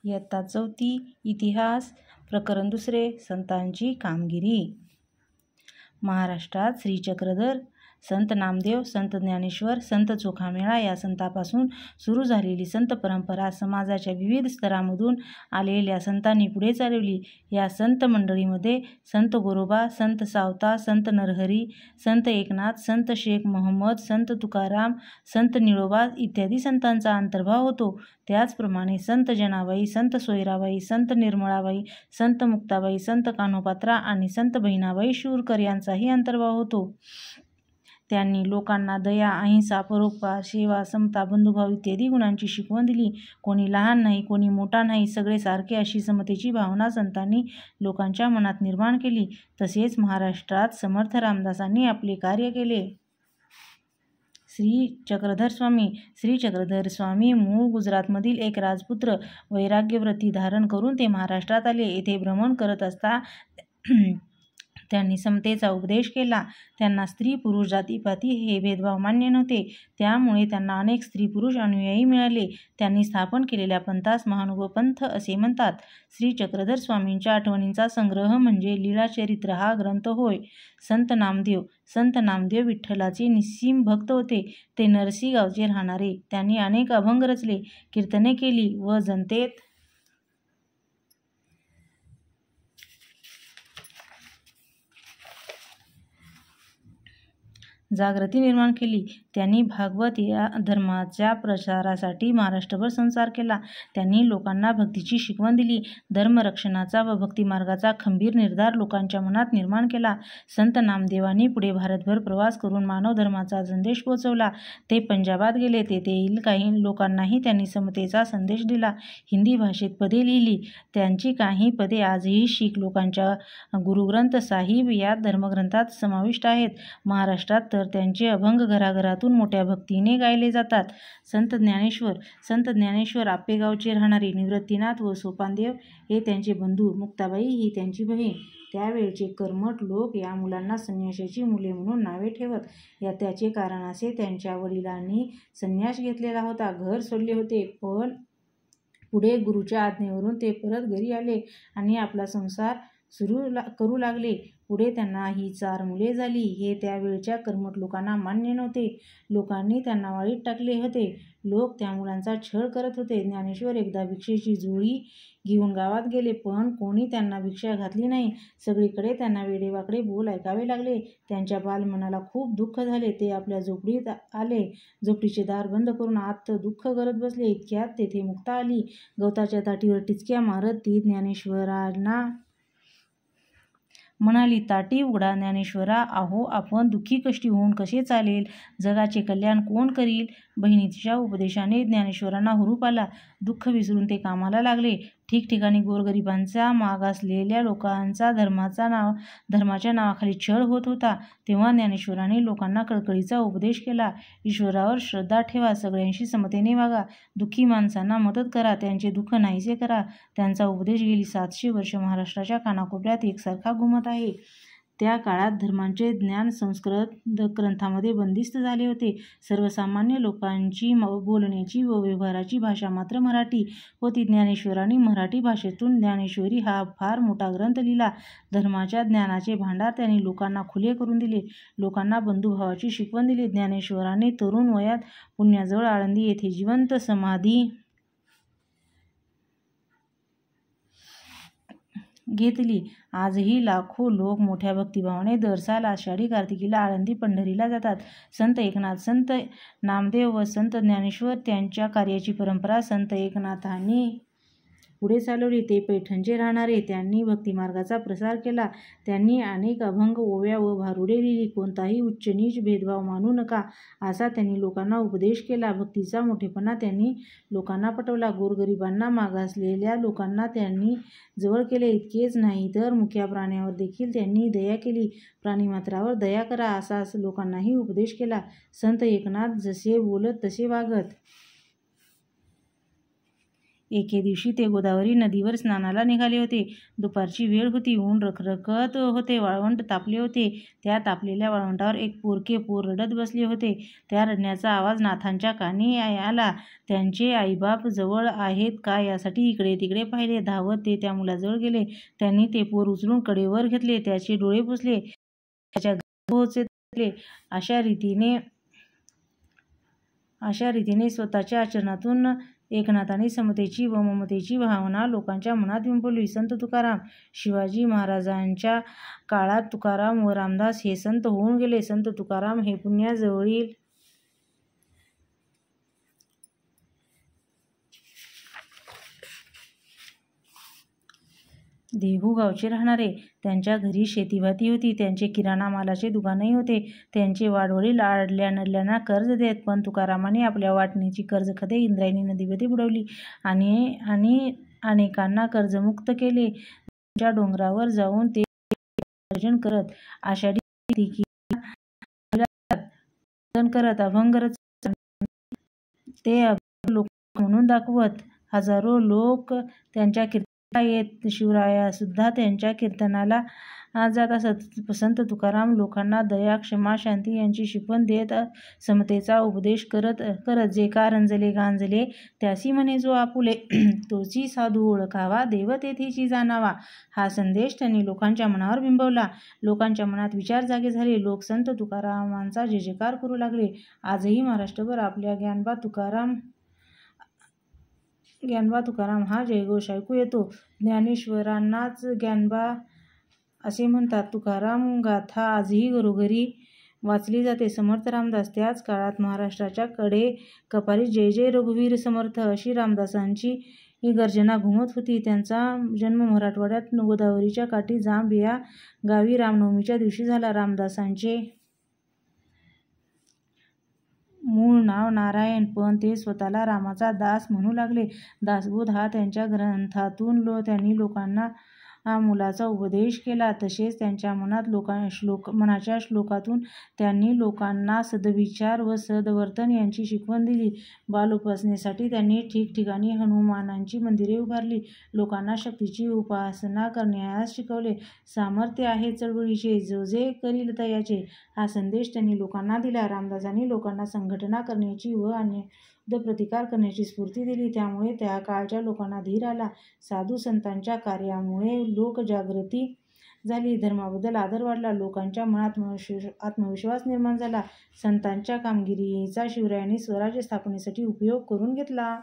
इयत्ता 4 इतिहास प्रकरण 2 संतांची कामगिरी. महाराष्ट्रात श्री चक्रधर, संत नामदेव, संत ज्ञानेश्वर, संत चोखामेळा या संतांपासून सुरू झालेली संत परंपरा समाजाच्या विविध स्तरांमधून आलेल्या संतांनी पुढे चालवली. या संत मंडळीमध्ये संत गोरोबा, संत सावता, संत नरहरी, संत एकनाथ, संत शेख मोहम्मद, संत तुकाराम, संत निळोबा इत्यादी संतांचा अंतर्भाव होतो. त्याचप्रमाणे संत जनाबाई, संत सोयराबाई, संत निर्मळाबाई, संत मुक्ताबाई, संत कान्होपात्रा आणि संत बहिणाबाई शूरकर यांचाही अंतर्भाव होतो. त्यांनी लोकांना दया, अहिंसा, परोपकार, सेवा, समता, बंधुभाव इत्यादी गुणांची शिकवण दिली. कोणी लहान नाही, कोणी मोठा नाही, सगळे सारखे अशी समतेची भावना संतांनी लोकांच्या मनात निर्माण केली. तसेच महाराष्ट्रात समर्थ रामदासांनी आपले कार्य केले. श्री चक्रधर स्वामी. श्री चक्रधर स्वामी मूळ गुजरातमधील एक राजपुत्र. वैराग्यव्रती धारण करून ते महाराष्ट्रात आले. येथे भ्रमण करत असता त्यांनी समतेचा उपदेश केला. त्यांना स्त्री पुरुष जातीपाती हे भेदभाव मान्य नव्हते. त्यामुळे त्यांना अनेक स्त्री पुरुष अनुयायी मिळाले. त्यांनी स्थापन केलेल्या पंथास महानुभव पंथ असे म्हणतात. श्री चक्रधर स्वामींच्या आठवणींचा संग्रह म्हणजे लीळाचरित्र हा ग्रंथ होय. संत नामदेव. संत नामदेव विठ्ठलाचे निस्सीम भक्त होते. ते नरसी गावचे राहणारे. त्यांनी अनेक अभंग रचले, कीर्तने केली व जनतेत जागृती निर्माण केली. त्यांनी भागवत या धर्माच्या प्रसारासाठी महाराष्ट्रभर संचार केला. त्यांनी लोकांना भक्तीची शिकवण दिली. धर्मरक्षणाचा व भक्तिमार्गाचा खंबीर निर्धार लोकांच्या मनात निर्माण केला. संत नामदेवांनी पुढे भारतभर प्रवास करून मानव धर्माचा संदेश पोहोचवला. ते पंजाबात गेले. तेथील काही लोकांनाही त्यांनी समतेचा संदेश दिला. हिंदी भाषेत पदे लिहिली. त्यांची काही पदे आजही शीख लोकांच्या गुरुग्रंथ साहिब या धर्मग्रंथात समाविष्ट आहेत. महाराष्ट्रात तर त्यांचे अभंग घराघरातून मोठ्या भक्तीने गायले जातात. संत ज्ञानेश्वर. संत ज्ञानेश्वर आपेगावचे राहणारे. निवृत्तीनाथ व सोपानदेव हे त्यांचे बंधू. मुक्ताबाई ही त्यांची बहीण. त्यावेळचे कर्मठ लोक या मुलांना संन्याशाची मुले म्हणून नावे ठेवत. त्याचे कारण असे, त्यांच्या वडिलांनी संन्यास घेतलेला होता, घर सोडले होते, पण पुढे गुरुच्या आज्ञेवरून ते परत घरी आले आणि आपला संसार करू लागले. पुढे त्यांना ही 4 मुले झाली. हे त्यावेळच्या कर्मठ लोकांना मान्य नव्हते. लोकांनी त्यांना वाळीत टाकले होते. लोक त्या मुलांचा छळ करत होते. ज्ञानेश्वर एकदा भिक्षेची झोळी घेऊन गावात गेले, पण कोणी त्यांना भिक्षा घातली नाही. सगळीकडे त्यांना वेडेवाकडे बोल ऐकावे लागले. त्यांच्या बालमनाला खूप दुःख झाले. ते आपल्या झोपडीत आले. झोपडीचे दार बंद करून आत दुःख करत बसले. इतक्यात तेथे मुक्ता आली. गवताच्या ताटीवर टिचक्या मारत ती ज्ञानेश्वरांना म्हणाली, ताटी उघडा ज्ञानेश्वरा. अहो, आपण दुःखी कष्टी होऊन कसे चालेल? जगाचे कल्याण कोण करील? बहिणीच्या उपदेशाने ज्ञानेश्वरांना हुरूप आला. दुःख विसरून ते कामाला लागले. ठिकठिकाणी गोरगरिबांचा, मागासलेल्या लोकांचा धर्माच्या नावाखाली छळ होत होता. तेव्हा ज्ञानेश्वरांनी लोकांना कळकळीचा उपदेश केला. ईश्वरावर श्रद्धा ठेवा, सगळ्यांशी समतेने वागा, दुःखी माणसांना मदत करा, त्यांचे दुःख नाहीसे करा. त्यांचा उपदेश गेली 700 वर्ष महाराष्ट्राच्या कानाकोपऱ्यात एकसारखा घुमत आहे. त्या काळात धर्मांचे ज्ञान संस्कृत ग्रंथांमध्ये बंदिस्त झाले होते. सर्वसामान्य लोकांची बोलण्याची व व्यवहाराची भाषा मात्र मराठी होती. ज्ञानेश्वरांनी मराठी भाषेतून ज्ञानेश्वरी हा फार मोठा ग्रंथ लिहिला. धर्माच्या ज्ञानाचे भांडार त्यांनी लोकांना खुले करून दिले. लोकांना बंधुभावाची शिकवण दिली. ज्ञानेश्वरांनी तरुण वयात पुण्याजवळ आळंदी येथे जिवंत समाधी घेतली. आजही लाखो लोक मोठ्या भक्तिभावाने दर साल आषाढी कार्तिकीला आळंदी पंढरीला जातात. संत एकनाथ, संत नामदेव व संत ज्ञानेश्वर त्यांच्या कार्याची परंपरा संत एकनाथांनी पुढे चालवली. ते पैठणचे राहणारे. त्यांनी भक्तिमार्गाचा प्रसार केला. त्यांनी अनेक अभंग, ओव्या व भारुडे लिहिली. कोणताही उच्च नीच भेदभाव मानू नका असा त्यांनी लोकांना उपदेश केला. भक्तीचा मोठेपणा त्यांनी लोकांना पटवला. गोरगरिबांना, मागासलेल्या लोकांना त्यांनी जवळ केले. इतकेच नाही तर मुक्या प्राण्यावर देखील त्यांनी दया केली. प्राणिमात्रावर दया करा असा लोकांनाही उपदेश केला. संत एकनाथ जसे बोलत तसे वागत. एके दिवशी ते गोदावरी नदीवर स्नानाला निघाले होते. दुपारची वेळ होती. ऊन रखरखत होते. वाळवंट तापले होते. त्या तापलेल्या वाळवंटावर एक पोरके पोर रडत बसले होते. त्या रडण्याचा आवाज नाथांच्या कानी आला. त्यांचे आईबाप जवळ आहेत का यासाठी इकडे तिकडे पाहिले. धावत ते त्या मुलाजवळ गेले. त्यांनी ते पोर उचलून कडेवर घेतले. त्याचे डोळे पुसले. त्याच्या घरी पोहोचले. अशा रीतीने स्वतःच्या आचरणातून एकनाथाने समतेची व ममतेची भावना लोकांच्या मनात बिंबवली. संत तुकाराम. शिवाजी महाराजांच्या काळात तुकाराम व रामदास हे संत होऊन गेले. संत तुकाराम हे पुण्याजवळील देहू गावचे राहणारे. त्यांच्या घरी शेतीभाती होती. त्यांचे किराणा मालाचे दुकानही होते. त्यांचे वाडवडील आडल्या नडल्यांना कर्ज देत, पण तुकारामाने आपल्या वाटणीची कर्जखते इंद्रायणी नदीमध्ये बुडवली आणि अनेकांना कर्जमुक्त केले. त्यांच्या डोंगरावर जाऊन ते अर्जन करत, आषाढी करत, अभंग रचत, ते अभंग लोक म्हणून दाखवत. हजारो लोक त्यांच्या येत. शिवराया सुद्धा त्यांच्या कीर्तनाला जात असत. संत तुकाराम लोकांना दया, क्षमा, शांती यांची शिकवण देत समतेचा उपदेश करत. जे का रंजले गांजले त्यासी म्हणे जो आपुले, तोची साधू ओळखावा, देव तेथीची जाणावा, हा संदेश त्यांनी लोकांच्या मनावर बिंबवला. लोकांच्या मनात विचार जागे झाले. लोक संत तुकारामांचा जय जयकार करू लागले. आजही महाराष्ट्रभर आपल्या ज्ञानबा तुकाराम हा जयघोष ऐकू येतो. ज्ञानेश्वरांनाच ज्ञानबा असे म्हणतात. तुकाराम गाथा आजही घरोघरी वाचली जाते. समर्थ रामदास. त्याच काळात महाराष्ट्राच्या कडे कपारी जय जय रघुवीर समर्थ अशी रामदासांची गर्जना घुमत होती. त्यांचा जन्म मराठवाड्यात गोदावरीच्या काठी जांब या गावी रामनवमीच्या दिवशी झाला. रामदासांचे मूळ नाव नारायण, पण ते स्वतःला रामाचा दास म्हणू लागले. दासबोध हा त्यांच्या ग्रंथातून त्यांनी लोकांना मुलाचा उपदेश केला. तसेच त्यांच्या मनाच्या श्लोकातून त्यांनी लोकांना सद्विचार व सद्वर्तन यांची शिकवण दिली. बालोपासनेसाठी त्यांनी ठिकठिकाणी हनुमानांची मंदिरे उभारली. लोकांना शक्तीची उपासना करण्यास शिकवले. सामर्थ्य आहे चळवळीचे, जो जे करील तयाचे, हा संदेश त्यांनी लोकांना दिला. रामदासांनी लोकांना संघटना करण्याची व प्रतिकार करण्याची स्फूर्ती दिली. त्यामुळे त्या काळच्या लोकांना धीर आला. साधू संतांच्या कार्यामुळे लोकजागृती झाली. धर्माबद्दल आदर वाढला. लोकांच्या मनात आत्मविश्वास निर्माण झाला. संतांच्या कामगिरीचा शिवरायांनी स्वराज्य स्थापनेसाठी उपयोग करून घेतला.